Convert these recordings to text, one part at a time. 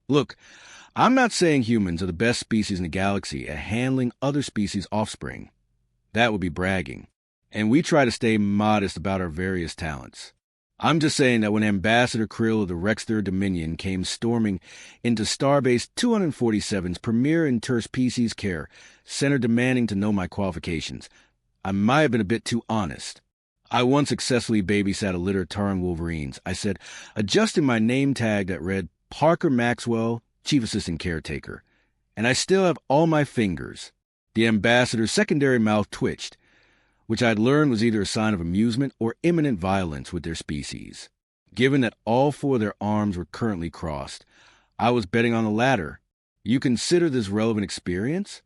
Look, I'm not saying humans are the best species in the galaxy at handling other species' offspring. That would be bragging. And we try to stay modest about our various talents. I'm just saying that when Ambassador Krill of the Rexter Dominion came storming into Starbase 247's premier interspecies care center demanding to know my qualifications, I might have been a bit too honest. I once successfully babysat a litter of Taran wolverines, I said, adjusting my name tag that read Parker Maxwell, Chief Assistant Caretaker. And I still have all my fingers. The ambassador's secondary mouth twitched, which I'd learned was either a sign of amusement or imminent violence with their species. Given that all four of their arms were currently crossed, I was betting on the latter. You consider this relevant experience?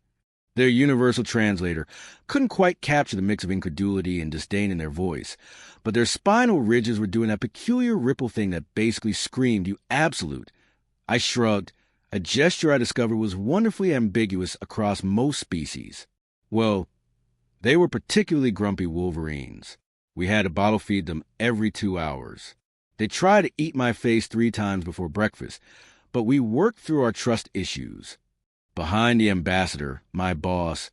Their universal translator couldn't quite capture the mix of incredulity and disdain in their voice, but their spinal ridges were doing that peculiar ripple thing that basically screamed, "You absolute." I shrugged, a gesture I discovered was wonderfully ambiguous across most species. Well, they were particularly grumpy wolverines. We had to bottle feed them every 2 hours. They tried to eat my face 3 times before breakfast, but we worked through our trust issues. Behind the ambassador, my boss,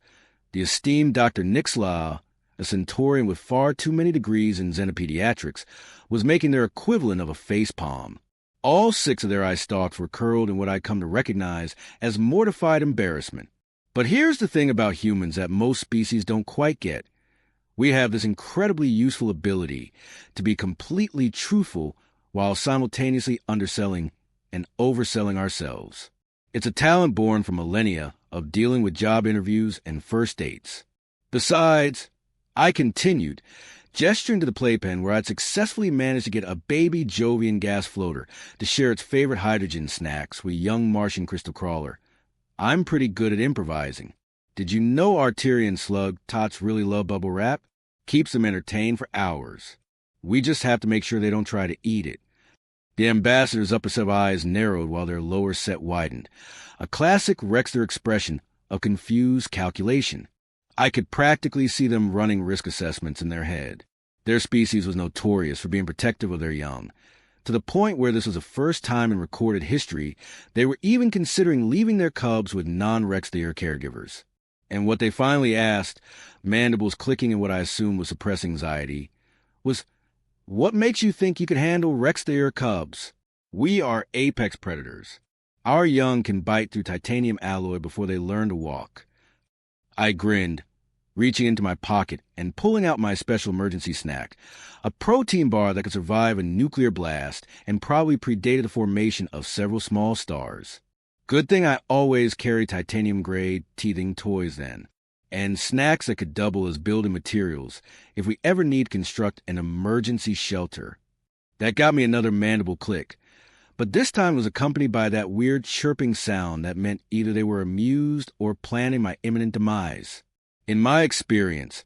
the esteemed Dr. Nixlaw, a centaurian with far too many degrees in xenopediatrics, was making their equivalent of a facepalm. All 6 of their eye stalks were curled in what I'd come to recognize as mortified embarrassment. But here's the thing about humans that most species don't quite get. We have this incredibly useful ability to be completely truthful while simultaneously underselling and overselling ourselves. It's a talent born from millennia of dealing with job interviews and first dates. Besides, I continued, gesturing to the playpen where I'd successfully managed to get a baby Jovian gas floater to share its favorite hydrogen snacks with young Martian crystal crawler. I'm pretty good at improvising. Did you know Arterian slug tots really love bubble wrap? Keeps them entertained for hours. We just have to make sure they don't try to eat it. The ambassador's upper set of eyes narrowed while their lower set widened, a classic Rexter expression of confused calculation. I could practically see them running risk assessments in their head. Their species was notorious for being protective of their young, to the point where this was the first time in recorded history they were even considering leaving their cubs with non-Rexter caregivers. And what they finally asked, mandibles clicking in what I assumed was suppressed anxiety, was, "What makes you think you could handle Rexter cubs? We are apex predators. Our young can bite through titanium alloy before they learn to walk." I grinned, reaching into my pocket and pulling out my special emergency snack, a protein bar that could survive a nuclear blast and probably predated the formation of several small stars. Good thing I always carry titanium-grade teething toys then, and snacks that could double as building materials if we ever need to construct an emergency shelter. That got me another mandible click, but this time was accompanied by that weird chirping sound that meant either they were amused or planning my imminent demise. In my experience,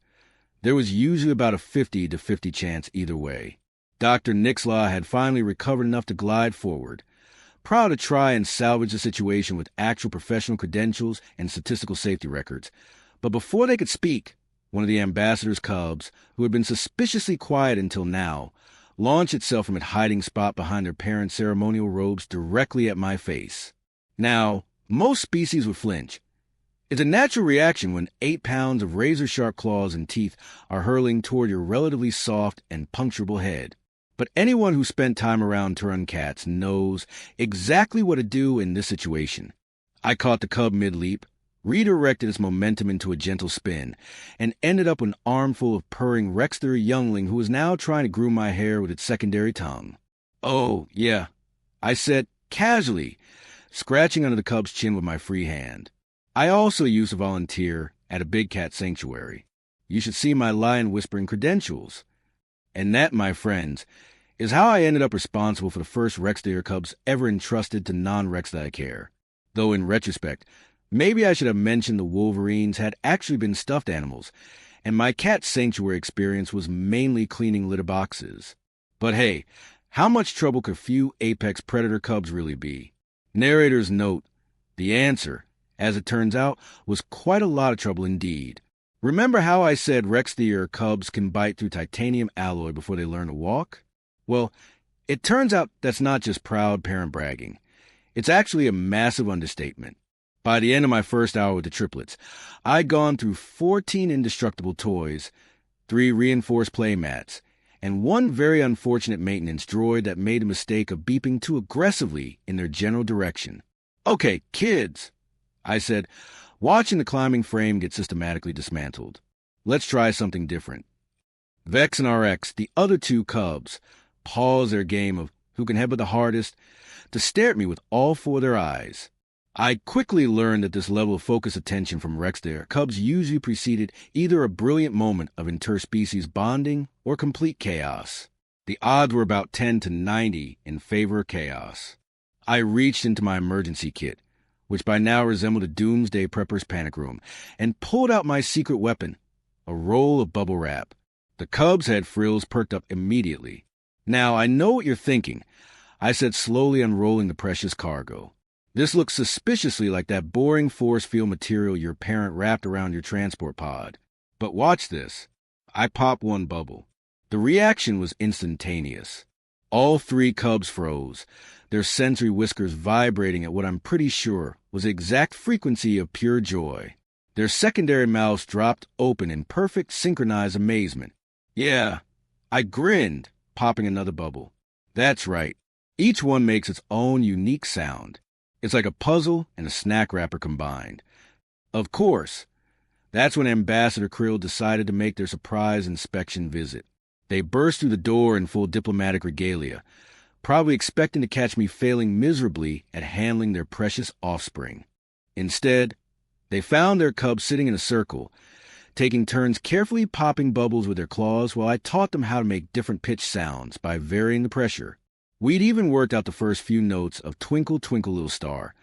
there was usually about a 50-50 chance either way. Dr. Nixlaw had finally recovered enough to glide forward, proud to try and salvage the situation with actual professional credentials and statistical safety records. But before they could speak, one of the ambassador's cubs, who had been suspiciously quiet until now, launched itself from its hiding spot behind their parents' ceremonial robes directly at my face. Now, most species would flinch. It's a natural reaction when 8 pounds of razor-sharp claws and teeth are hurling toward your relatively soft and puncturable head. But anyone who spent time around Turan cats knows exactly what to do in this situation. I caught the cub mid-leap, redirected its momentum into a gentle spin, and ended up with an armful of purring Rexter youngling who was now trying to groom my hair with its secondary tongue. "Oh, yeah," I said casually, scratching under the cub's chin with my free hand. I also used to volunteer at a big cat sanctuary. You should see my lion-whispering credentials. And that, my friends, is how I ended up responsible for the first Rexter cubs ever entrusted to non-Rexter care. Though in retrospect, maybe I should have mentioned the wolverines had actually been stuffed animals, and my cat sanctuary experience was mainly cleaning litter boxes. But hey, how much trouble could few apex predator cubs really be? Narrator's note, the answer, as it turns out, was quite a lot of trouble indeed. Remember how I said Rexter cubs can bite through titanium alloy before they learn to walk? Well, it turns out that's not just proud parent bragging. It's actually a massive understatement. By the end of my first hour with the triplets, I'd gone through 14 indestructible toys, 3 reinforced playmats, and 1 very unfortunate maintenance droid that made a mistake of beeping too aggressively in their general direction. "Okay, kids," I said, watching the climbing frame get systematically dismantled. "Let's try something different." Vex and RX, the other 2 cubs, paused their game of who can headbutt the hardest to stare at me with all 4 of their eyes. I quickly learned that this level of focused attention from Rex their cubs usually preceded either a brilliant moment of interspecies bonding or complete chaos. The odds were about 10 to 90 in favor of chaos. I reached into my emergency kit, which by now resembled a doomsday prepper's panic room, and pulled out my secret weapon, a roll of bubble wrap. The cubs' head frills perked up immediately. "Now, I know what you're thinking," I said, slowly unrolling the precious cargo. "This looks suspiciously like that boring force field material your parent wrapped around your transport pod. But watch this." I popped 1 bubble. The reaction was instantaneous. All 3 cubs froze, their sensory whiskers vibrating at what I'm pretty sure was the exact frequency of pure joy. Their secondary mouths dropped open in perfect synchronized amazement. "Yeah," I grinned, popping another bubble. "That's right. Each one makes its own unique sound. It's like a puzzle and a snack wrapper combined." Of course, that's when Ambassador Krill decided to make their surprise inspection visit. They burst through the door in full diplomatic regalia, probably expecting to catch me failing miserably at handling their precious offspring. Instead, they found their cubs sitting in a circle, taking turns carefully popping bubbles with their claws while I taught them how to make different pitch sounds by varying the pressure. We'd even worked out the first few notes of Twinkle, Twinkle, Little Star,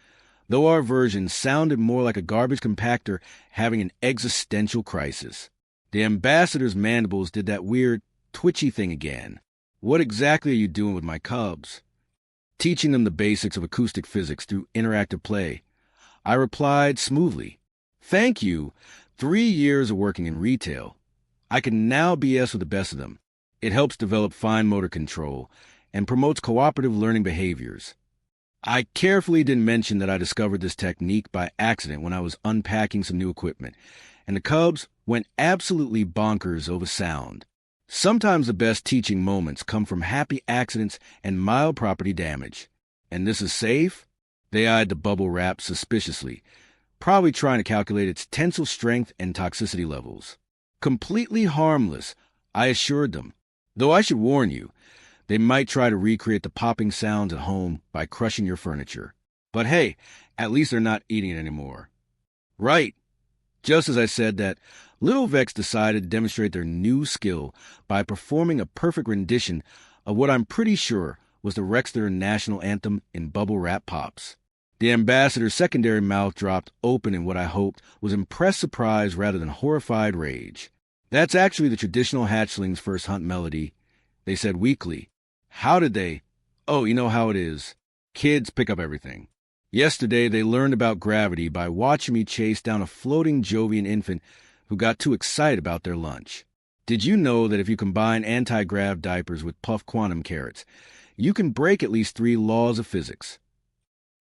though our version sounded more like a garbage compactor having an existential crisis. The ambassador's mandibles did that weird, twitchy thing again. "What exactly are you doing with my cubs?" "Teaching them the basics of acoustic physics through interactive play," I replied smoothly. "Thank you. 3 years of working in retail. I can now BS with the best of them. It helps develop fine motor control and promotes cooperative learning behaviors." I carefully didn't mention that I discovered this technique by accident when I was unpacking some new equipment, and the cubs went absolutely bonkers over sound. Sometimes the best teaching moments come from happy accidents and mild property damage. "And this is safe?" They eyed the bubble wrap suspiciously, probably trying to calculate its tensile strength and toxicity levels. "Completely harmless," I assured them. Though I should warn you, they might try to recreate the popping sounds at home by crushing your furniture. But hey, at least they're not eating it anymore. Right. Just as I said that, Little Vex decided to demonstrate their new skill by performing a perfect rendition of what I'm pretty sure was the Rexter national anthem in bubble wrap pops. The ambassador's secondary mouth dropped open in what I hoped was impressed surprise rather than horrified rage. "That's actually the traditional hatchling's first hunt melody," they said weakly. "How did they?" "Oh, you know how it is. Kids pick up everything. Yesterday they learned about gravity by watching me chase down a floating Jovian infant who got too excited about their lunch. Did you know that if you combine anti-grav diapers with puff quantum carrots, you can break at least 3 laws of physics?"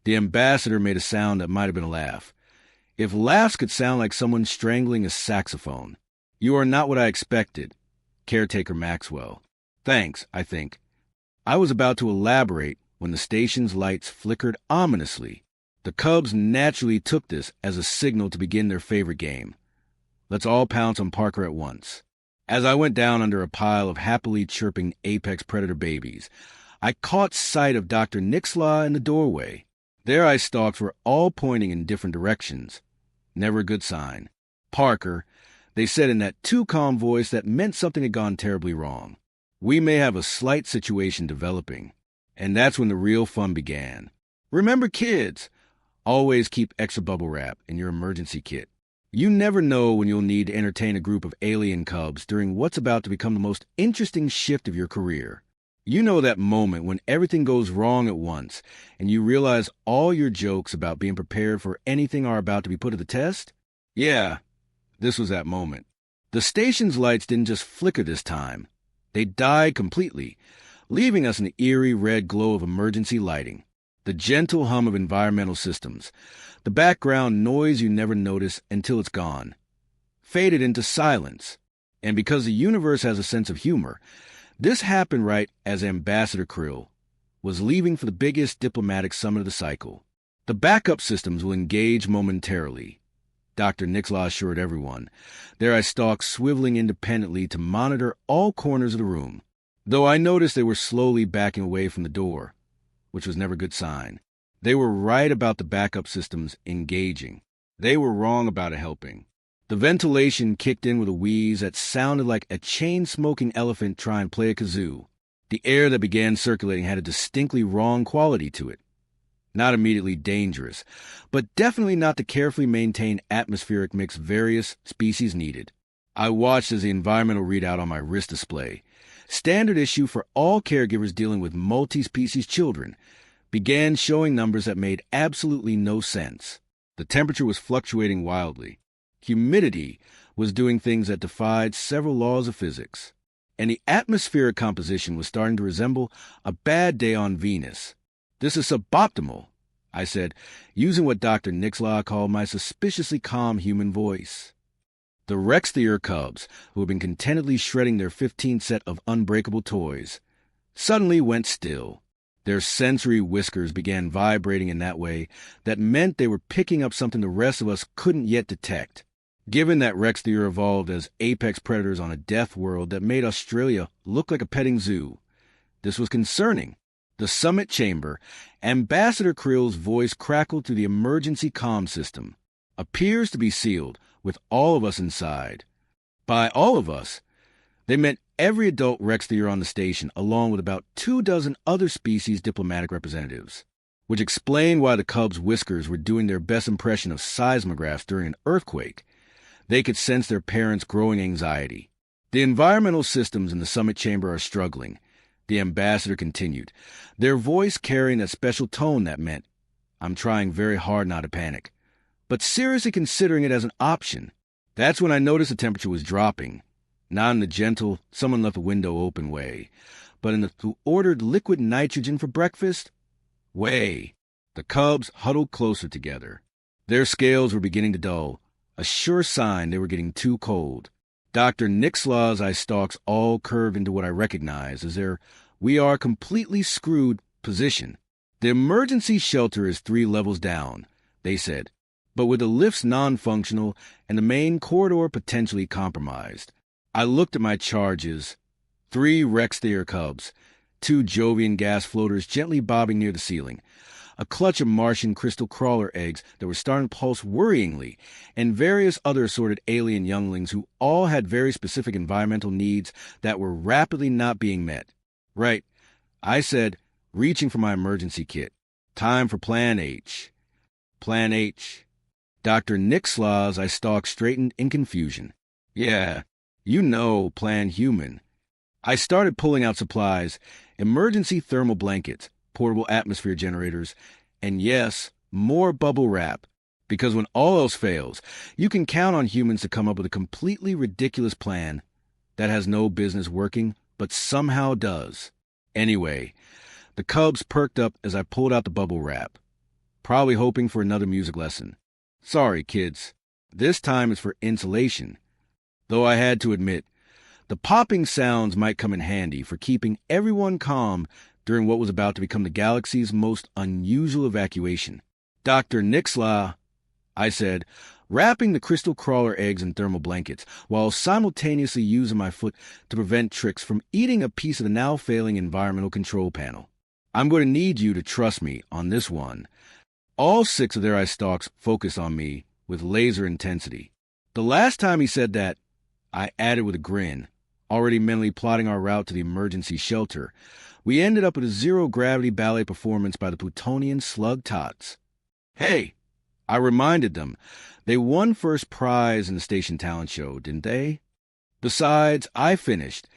The ambassador made a sound that might have been a laugh. If laughs could sound like someone strangling a saxophone. "You are not what I expected, Caretaker Maxwell." "Thanks, I think." I was about to elaborate when the station's lights flickered ominously. The cubs naturally took this as a signal to begin their favorite game. Let's all pounce on Parker at once. As I went down under a pile of happily chirping apex predator babies, I caught sight of Dr. Nixlaw in the doorway. There I stalked, for all pointing in different directions. Never a good sign. "Parker," they said in that too calm voice that meant something had gone terribly wrong. "We may have a slight situation developing." And that's when the real fun began. Remember, kids, always keep extra bubble wrap in your emergency kit. You never know when you'll need to entertain a group of alien cubs during what's about to become the most interesting shift of your career. You know that moment when everything goes wrong at once and you realize all your jokes about being prepared for anything are about to be put to the test? Yeah, this was that moment. The station's lights didn't just flicker this time. They died completely, leaving us in the eerie red glow of emergency lighting. The gentle hum of environmental systems, the background noise you never notice until it's gone, faded into silence. And because the universe has a sense of humor, this happened right as Ambassador Krill was leaving for the biggest diplomatic summit of the cycle. The backup systems will engage momentarily, Dr. Nixlaw assured everyone. There I stalked, swiveling independently to monitor all corners of the room, though I noticed they were slowly backing away from the door, which was never a good sign. They were right about the backup systems engaging. They were wrong about it helping. The ventilation kicked in with a wheeze that sounded like a chain-smoking elephant trying to play a kazoo. The air that began circulating had a distinctly wrong quality to it. Not immediately dangerous, but definitely not the carefully maintained atmospheric mix various species needed. I watched as the environmental readout on my wrist display, standard issue for all caregivers dealing with multi-species children, began showing numbers that made absolutely no sense. The temperature was fluctuating wildly. Humidity was doing things that defied several laws of physics. And the atmospheric composition was starting to resemble a bad day on Venus. This is suboptimal, I said, using what Dr. Nixlaw called my suspiciously calm human voice. The Rextheer cubs, who had been contentedly shredding their 15th set of unbreakable toys, suddenly went still. Their sensory whiskers began vibrating in that way that meant they were picking up something the rest of us couldn't yet detect. Given that Rextheer evolved as apex predators on a death world that made Australia look like a petting zoo, this was concerning. The summit chamber, Ambassador Krill's voice crackled through the emergency comm system. Appears to be sealed, with all of us inside. By all of us, they meant every adult Rextheer on the station, along with about 24 other species diplomatic representatives, which explained why the cubs' whiskers were doing their best impression of seismographs during an earthquake. They could sense their parents' growing anxiety. The environmental systems in the summit chamber are struggling, the ambassador continued, their voice carrying that special tone that meant, I'm trying very hard not to panic, but seriously considering it as an option. That's when I noticed the temperature was dropping, not in the gentle, someone left a window open way, but in the who ordered liquid nitrogen for breakfast way. The cubs huddled closer together. Their scales were beginning to dull, a sure sign they were getting too cold. Dr. Nixlaw's eye stalks all curved into what I recognized as their we are completely screwed position. The emergency shelter is 3 levels down, they said, but with the lifts non-functional and the main corridor potentially compromised. I looked at my charges. 3 Rextheer cubs, 2 Jovian gas floaters gently bobbing near the ceiling, a clutch of Martian crystal crawler eggs that were starting to pulse worryingly, and various other assorted alien younglings who all had very specific environmental needs that were rapidly not being met. Right, I said, reaching for my emergency kit. Time for Plan H. Plan H. Dr. Nixlaw's I stalked straightened in confusion. Yeah, you know, Plan Human. I started pulling out supplies, emergency thermal blankets, portable atmosphere generators, and yes, more bubble wrap, because when all else fails, you can count on humans to come up with a completely ridiculous plan that has no business working, but somehow does. Anyway, the cubs perked up as I pulled out the bubble wrap, probably hoping for another music lesson. Sorry, kids, this time is for insulation, though I had to admit, the popping sounds might come in handy for keeping everyone calm during what was about to become the galaxy's most unusual evacuation. Dr. Nixlaw, I said, wrapping the crystal crawler eggs in thermal blankets, while simultaneously using my foot to prevent Trix from eating a piece of the now failing environmental control panel. I'm going to need you to trust me on this one. All 6 of their eye stalks focused on me with laser intensity. The last time he said that, I added with a grin, already mentally plotting our route to the emergency shelter, we ended up with a zero-gravity ballet performance by the Plutonian Slug Tots. Hey, I reminded them, they won first prize in the station talent show, didn't they? Besides, I finished.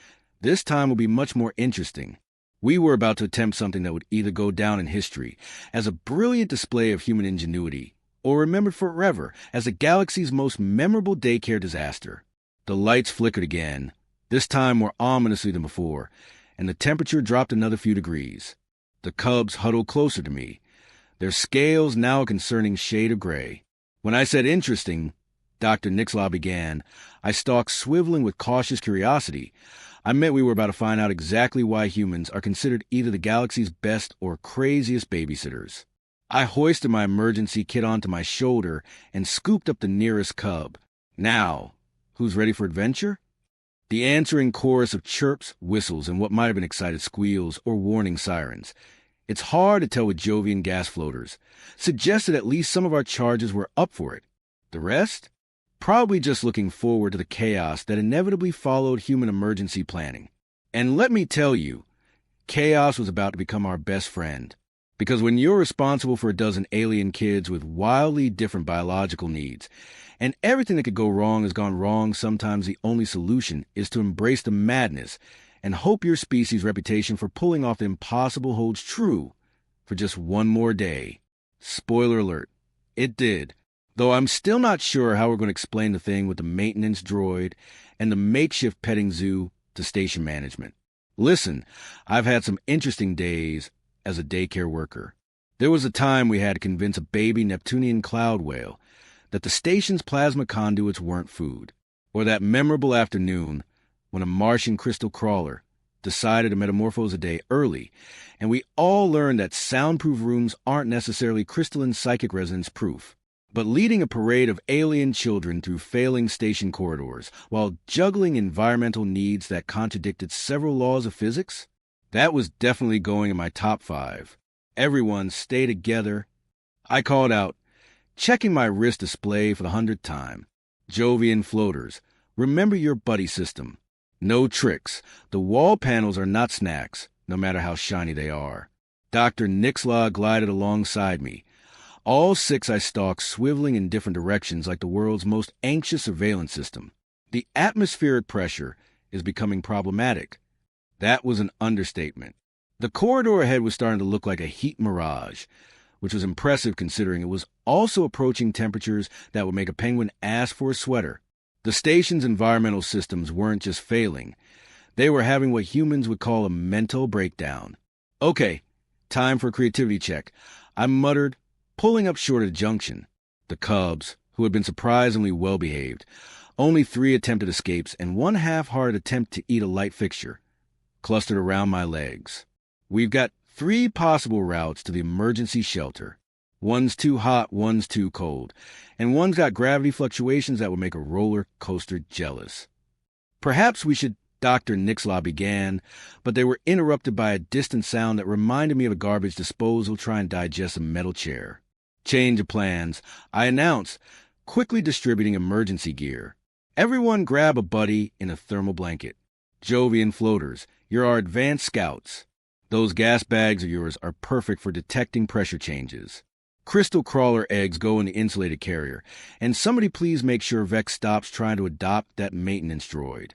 This time will be much more interesting. We were about to attempt something that would either go down in history as a brilliant display of human ingenuity, or remembered forever as the galaxy's most memorable daycare disaster. The lights flickered again, this time more ominously than before, and the temperature dropped another few degrees. The cubs huddled closer to me, their scales now a concerning shade of gray. When I said interesting, Dr. Nixlaw began, I stalked swiveling with cautious curiosity. I meant we were about to find out exactly why humans are considered either the galaxy's best or craziest babysitters. I hoisted my emergency kit onto my shoulder and scooped up the nearest cub. Now, who's ready for adventure? The answering chorus of chirps, whistles, and what might have been excited squeals or warning sirens. It's hard to tell with Jovian gas floaters. Suggested at least some of our charges were up for it. The rest? Probably just looking forward to the chaos that inevitably followed human emergency planning. And let me tell you, chaos was about to become our best friend. Because when you're responsible for a dozen alien kids with wildly different biological needs, and everything that could go wrong has gone wrong, sometimes the only solution is to embrace the madness and hope your species' reputation for pulling off the impossible holds true for just one more day. Spoiler alert, it did. Though I'm still not sure how we're going to explain the thing with the maintenance droid and the makeshift petting zoo to station management. Listen, I've had some interesting days as a daycare worker. There was a time we had to convince a baby Neptunian cloud whale that the station's plasma conduits weren't food, or that memorable afternoon when a Martian crystal crawler decided to metamorphose a day early, and we all learned that soundproof rooms aren't necessarily crystalline psychic resonance proof. But leading a parade of alien children through failing station corridors while juggling environmental needs that contradicted several laws of physics? That was definitely going in my top 5. Everyone stay together. I called out, checking my wrist display for the 100th time. Jovian floaters, remember your buddy system. No tricks. The wall panels are not snacks, no matter how shiny they are. Dr. Nixlaw glided alongside me. All 6 I stalked swiveling in different directions like the world's most anxious surveillance system. The atmospheric pressure is becoming problematic. That was an understatement. The corridor ahead was starting to look like a heat mirage, which was impressive considering it was also approaching temperatures that would make a penguin ask for a sweater. The station's environmental systems weren't just failing. They were having what humans would call a mental breakdown. Okay, time for a creativity check. I muttered, pulling up short of the junction. The cubs, who had been surprisingly well-behaved, only 3 attempted escapes and 1 half-hearted attempt to eat a light fixture, clustered around my legs. We've got 3 possible routes to the emergency shelter. One's too hot, one's too cold, and one's got gravity fluctuations that would make a roller coaster jealous. Perhaps we should, Dr. Nixlaw began, but they were interrupted by a distant sound that reminded me of a garbage disposal trying to digest a metal chair. Change of plans, I announced, quickly distributing emergency gear. Everyone grab a buddy in a thermal blanket. Jovian floaters, you're our advanced scouts. Those gas bags of yours are perfect for detecting pressure changes. Crystal crawler eggs go in the insulated carrier, and somebody please make sure Vex stops trying to adopt that maintenance droid.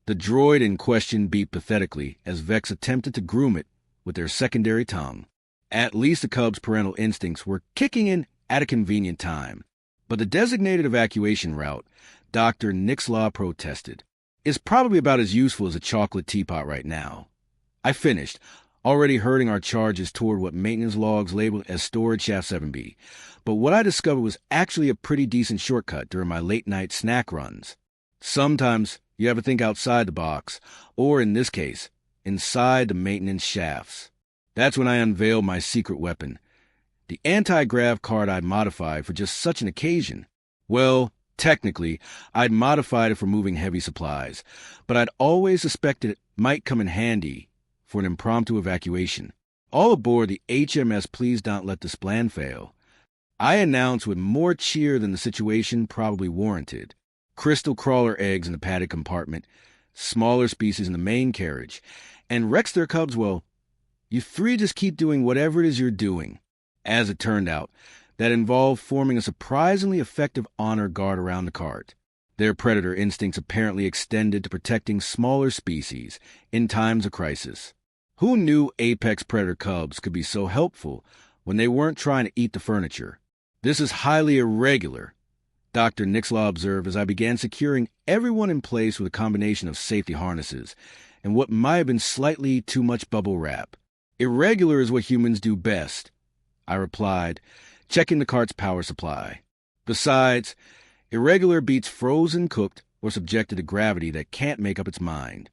The droid in question beeped pathetically as Vex attempted to groom it with their secondary tongue. At least the cub's parental instincts were kicking in at a convenient time. But the designated evacuation route, Dr. Nixlaw protested, is probably about as useful as a chocolate teapot right now. I finished, already herding our charges toward what maintenance logs labeled as Storage Shaft 7B, but what I discovered was actually a pretty decent shortcut during my late-night snack runs. Sometimes you have to think outside the box, or in this case, inside the maintenance shafts. That's when I unveiled my secret weapon, the anti-grav card I'd modified for just such an occasion. Well, technically, I'd modified it for moving heavy supplies, but I'd always suspected it might come in handy for an impromptu evacuation. All aboard the HMS Please Don't Let This Plan Fail. I announced with more cheer than the situation probably warranted. Crystal crawler eggs in the padded compartment, smaller species in the main carriage, and Rex their cubs, well, you 3 just keep doing whatever it is you're doing. As it turned out, that involved forming a surprisingly effective honor guard around the cart. Their predator instincts apparently extended to protecting smaller species in times of crisis. Who knew apex predator cubs could be so helpful when they weren't trying to eat the furniture? This is highly irregular, Dr. Nixlaw observed as I began securing everyone in place with a combination of safety harnesses and what might have been slightly too much bubble wrap. Irregular is what humans do best. I replied, checking the cart's power supply. Besides, irregular beats frozen, cooked, or subjected to gravity that can't make up its mind.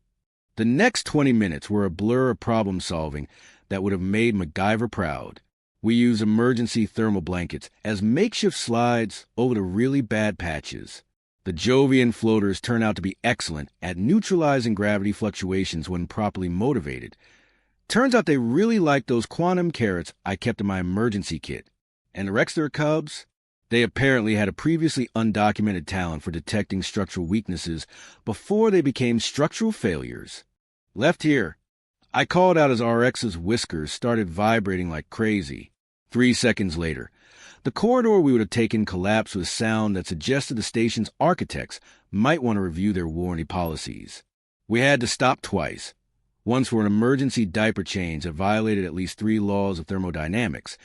The next 20 minutes were a blur of problem solving that would have made MacGyver proud. We used emergency thermal blankets as makeshift slides over the really bad patches. The Jovian floaters turned out to be excellent at neutralizing gravity fluctuations when properly motivated. Turns out they really liked those quantum carrots I kept in my emergency kit. And the Rexter Cubs? They apparently had a previously undocumented talent for detecting structural weaknesses before they became structural failures. Left here. I called out as RX's whiskers started vibrating like crazy. 3 seconds later, the corridor we would have taken collapsed with a sound that suggested the station's architects might want to review their warranty policies. We had to stop twice. Once for an emergency diaper change that violated at least 3 laws of thermodynamics,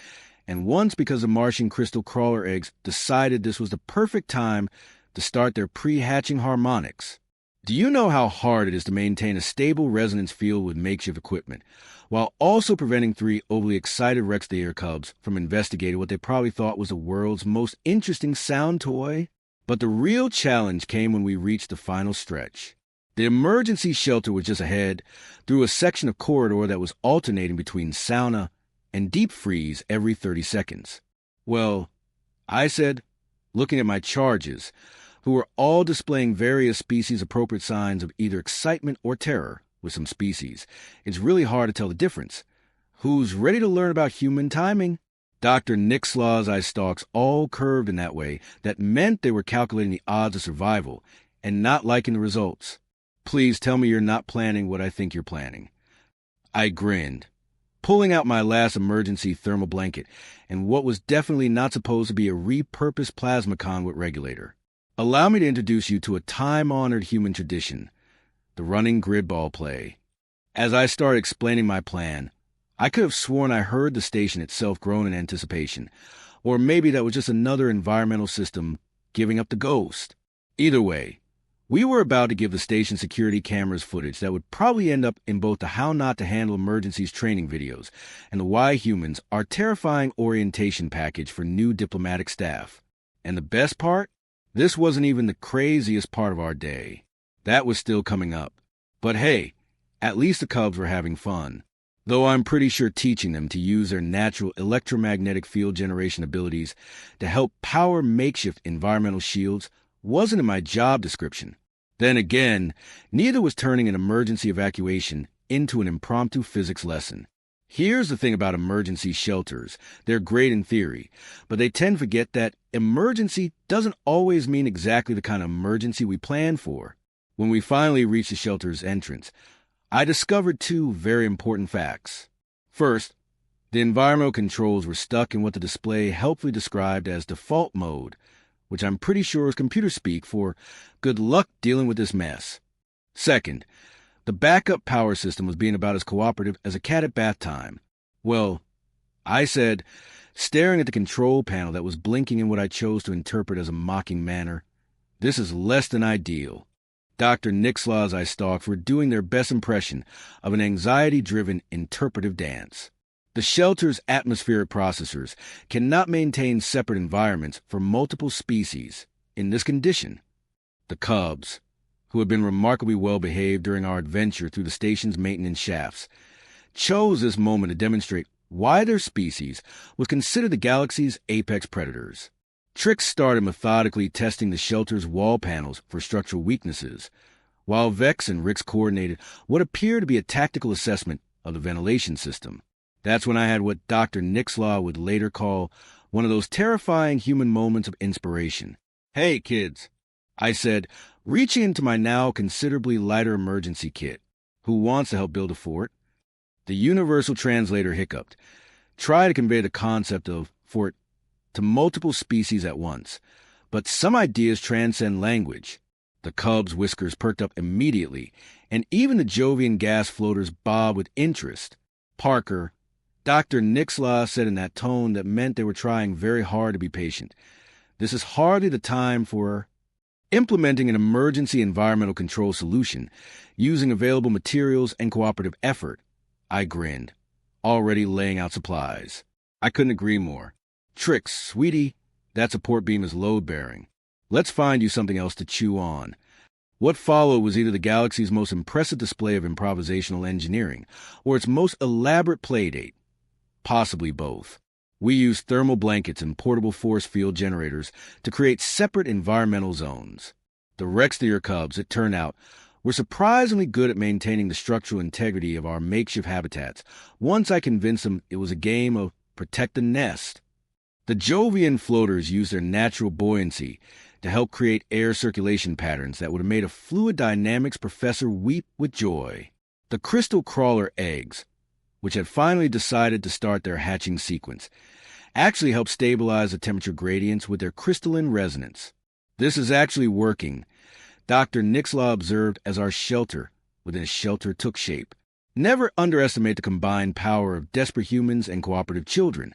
and once because the Martian crystal crawler eggs decided this was the perfect time to start their pre-hatching harmonics. Do you know how hard it is to maintain a stable resonance field with makeshift equipment, while also preventing 3 overly excited Rex the Air Cubs from investigating what they probably thought was the world's most interesting sound toy? But the real challenge came when we reached the final stretch. The emergency shelter was just ahead, through a section of corridor that was alternating between sauna and deep freeze every 30 seconds. Well, I said, looking at my charges, who were all displaying various species-appropriate signs of either excitement or terror. With some species, it's really hard to tell the difference. Who's ready to learn about human timing? Dr. Nick Slaw's eye stalks all curved in that way that meant they were calculating the odds of survival and not liking the results. Please tell me you're not planning what I think you're planning. I grinned, pulling out my last emergency thermal blanket and what was definitely not supposed to be a repurposed plasma conduit regulator. Allow me to introduce you to a time-honored human tradition, the running grid ball play. As I started explaining my plan, I could have sworn I heard the station itself groan in anticipation, or maybe that was just another environmental system giving up the ghost. Either way, we were about to give the station security cameras footage that would probably end up in both the How Not to Handle Emergencies training videos and the Why Humans Are Terrifying orientation package for new diplomatic staff. And the best part? This wasn't even the craziest part of our day. That was still coming up. But hey, at least the Cubs were having fun. Though I'm pretty sure teaching them to use their natural electromagnetic field generation abilities to help power makeshift environmental shields wasn't in my job description. Then again, neither was turning an emergency evacuation into an impromptu physics lesson. Here's the thing about emergency shelters. They're great in theory, but they tend to forget that emergency doesn't always mean exactly the kind of emergency we plan for. When we finally reached the shelter's entrance, I discovered 2 very important facts. First, the environmental controls were stuck in what the display helpfully described as default mode, which I'm pretty sure is computer speak for good luck dealing with this mess. Second, the backup power system was being about as cooperative as a cat at bath time. Well, I said, staring at the control panel that was blinking in what I chose to interpret as a mocking manner, this is less than ideal. Dr. Nick Slaw's eye stalks were doing their best impression of an anxiety-driven interpretive dance. The shelter's atmospheric processors cannot maintain separate environments for multiple species in this condition. The Cubs, who had been remarkably well behaved during our adventure through the station's maintenance shafts, chose this moment to demonstrate why their species was considered the galaxy's apex predators. Trix started methodically testing the shelter's wall panels for structural weaknesses, while Vex and Rix coordinated what appeared to be a tactical assessment of the ventilation system. That's when I had what Dr. Nick Slaw would later call one of those terrifying human moments of inspiration. "Hey, kids," I said, reaching into my now considerably lighter emergency kit. "Who wants to help build a fort?" The universal translator hiccuped. Try to convey the concept of fort to multiple species at once, but some ideas transcend language. The Cubs' whiskers perked up immediately, and even the Jovian gas floaters bobbed with interest. "Parker," Dr. Nick Slaw said in that tone that meant they were trying very hard to be patient, "this is hardly the time for implementing an emergency environmental control solution using available materials and cooperative effort." I grinned, already laying out supplies. I couldn't agree more. Tricks, sweetie, that support beam is load-bearing. Let's find you something else to chew on. What followed was either the galaxy's most impressive display of improvisational engineering, or its most elaborate playdate. Possibly both. We used thermal blankets and portable force field generators to create separate environmental zones. The Rextier cubs, it turned out, were surprisingly good at maintaining the structural integrity of our makeshift habitats once I convinced them it was a game of protect the nest. The Jovian floaters used their natural buoyancy to help create air circulation patterns that would have made a fluid dynamics professor weep with joy. The crystal crawler eggs, which had finally decided to start their hatching sequence, actually helped stabilize the temperature gradients with their crystalline resonance. This is actually working, Dr. Nixlaw observed as our shelter within a shelter took shape. Never underestimate the combined power of desperate humans and cooperative children,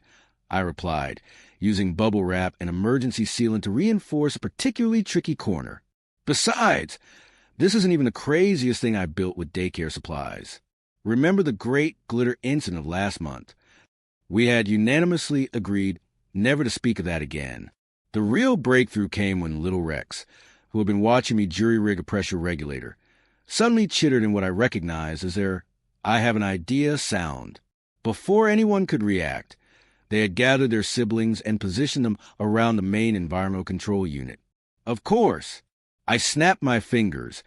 I replied, using bubble wrap and emergency sealant to reinforce a particularly tricky corner. Besides, this isn't even the craziest thing I built with daycare supplies. Remember the great glitter incident of last month? We had unanimously agreed never to speak of that again. The real breakthrough came when little Rex, who had been watching me jury-rig a pressure regulator, suddenly chittered in what I recognized as their "I have an idea" sound. Before anyone could react, they had gathered their siblings and positioned them around the main environmental control unit. Of course, I snapped my fingers,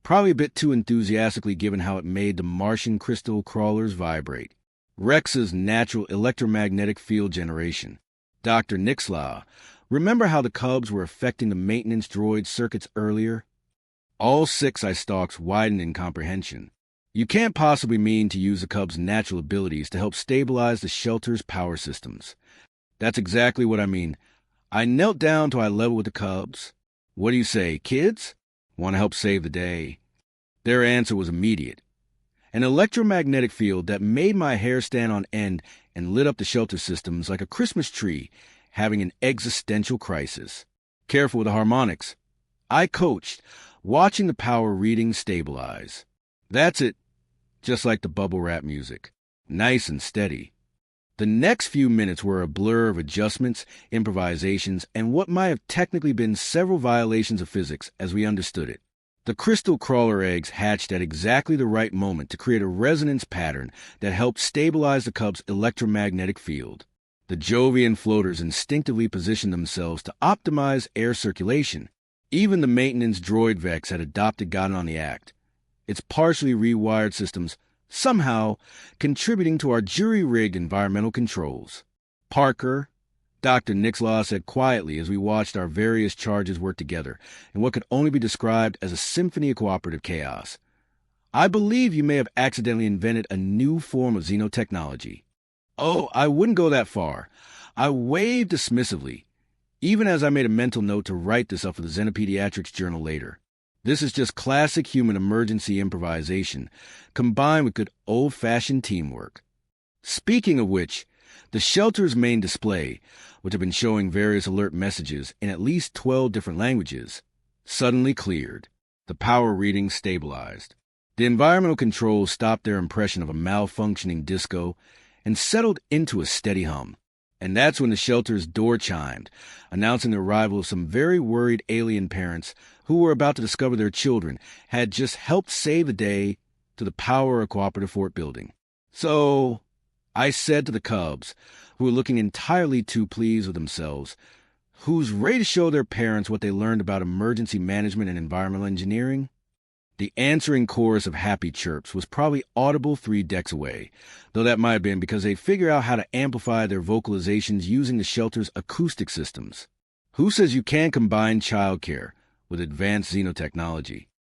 probably a bit too enthusiastically given how it made the Martian crystal crawlers vibrate. Rex's natural electromagnetic field generation. Dr. Nixlaw, remember how the cubs were affecting the maintenance droid circuits earlier? All 6 I stalks widened in comprehension. You can't possibly mean to use the cubs' natural abilities to help stabilize the shelter's power systems. That's exactly what I mean. I knelt down to eye level with the cubs. What do you say, kids? Want to help save the day? Their answer was immediate. An electromagnetic field that made my hair stand on end and lit up the shelter systems like a Christmas tree having an existential crisis. Careful with the harmonics. I coached, watching the power readings stabilize. That's it, just like the bubble wrap music. Nice and steady. The next few minutes were a blur of adjustments, improvisations, and what might have technically been several violations of physics as we understood it. The crystal crawler eggs hatched at exactly the right moment to create a resonance pattern that helped stabilize the cub's electromagnetic field. The Jovian floaters instinctively positioned themselves to optimize air circulation. Even the maintenance droid Vex had adopted God on the act. Its partially rewired systems somehow contributing to our jury-rigged environmental controls. Parker, Dr. Nixlaw said quietly as we watched our various charges work together in what could only be described as a symphony of cooperative chaos. I believe you may have accidentally invented a new form of xenotechnology. Oh, I wouldn't go that far. I waved dismissively, even as I made a mental note to write this up for the Xenopediatrics Journal later. This is just classic human emergency improvisation, combined with good old-fashioned teamwork. Speaking of which, the shelter's main display, which had been showing various alert messages in at least 12 different languages, suddenly cleared. The power readings stabilized. The environmental controls stopped their impression of a malfunctioning disco and settled into a steady hum. And that's when the shelter's door chimed, announcing the arrival of some very worried alien parents who were about to discover their children had just helped save the day to the power of cooperative fort building. So, I said to the cubs, who were looking entirely too pleased with themselves, who's ready to show their parents what they learned about emergency management and environmental engineering? The answering chorus of happy chirps was probably audible 3 decks away, though that might have been because they figured out how to amplify their vocalizations using the shelter's acoustic systems. Who says you can combine childcare with advanced xenotechnology?